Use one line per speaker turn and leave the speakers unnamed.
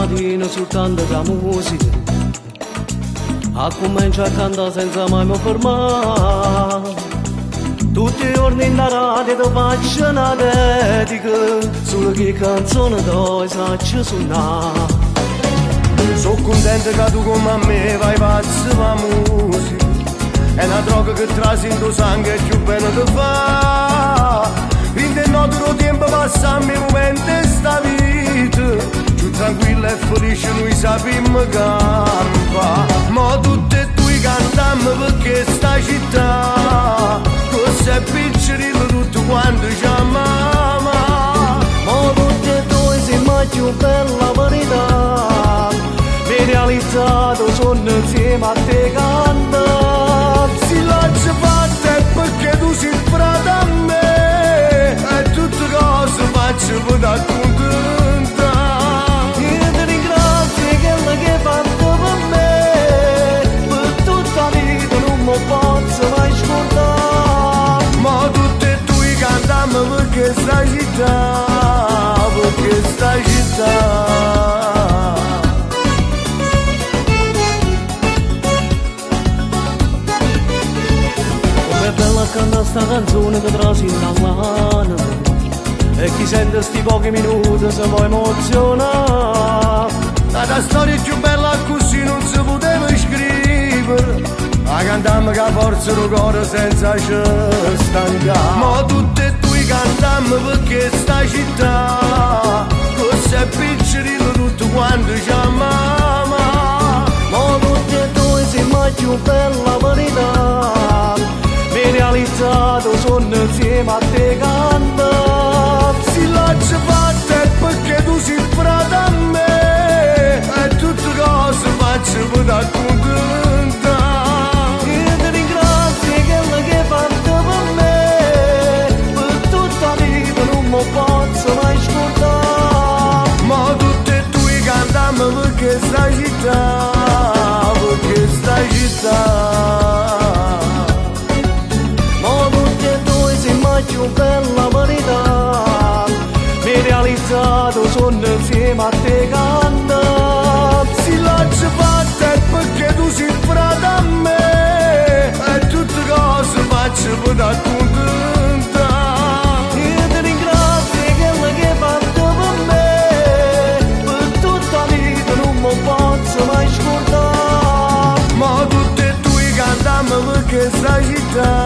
mattina soltanto la musica, a cominciare a cantare senza mai mi fermare. Tutti i giorni in radio ti faccio una dedica, solo che canzone tu sai suonare.
Sono contento che tu come me vai pazzo per la musica, è una droga che trasi in tuo sangue e più bene ti fa. In te notte tempo passa i momenti di sta vita, più tranquilla e felice noi sappiamo campa. Ma tutte e due cantiamo perché sta città, cos'è piccerino tutto quanto ci amava.
Ma tutte e due siamo più bella verità, mi realizzato sono insieme a te canta.
Si lascia fatta è perché tu sei frate a me, e tutte cose faccio per da contenta.
Io ti ringrazio che quello che hai fatto per me, per tutta la vita non mi posso mai scordare.
Ma tutte e due cantiamo perché sta città, perché sta città.
Canta sta canzone che trasi in mano, e chi sente sti pochi minuti si può emozionare.
La storia più bella così non si poteva scrivere, la cantammo che forza il cuore senza ci stancare. Ma tutte e due cantammo perché sta città, cos'è piccerino tutto quanto ci amava.
Ma tutte e due siamo più bella verità, mi realizzato sono insieme a te canta.
Si lascia fatta è perché tu sei frate a me, e tutte cose faccio per da contenta.
Io ti ringrazio che quello che hai fatto per me, per tutta la vita non mi posso mai scordare.
Ma tutte e due cantiamo perché sta città, perché sta città.
Più bella verità, mi realizzato sono insieme a te canta.
Si lascia fatta è perché tu sei frate a me, e tutte cose faccio per da contenta.
Io ti ringrazio che quello che hai fatto per me, per tutta la vita non mi posso mai scordare.
Ma tutte e due cantiamo perché sta città,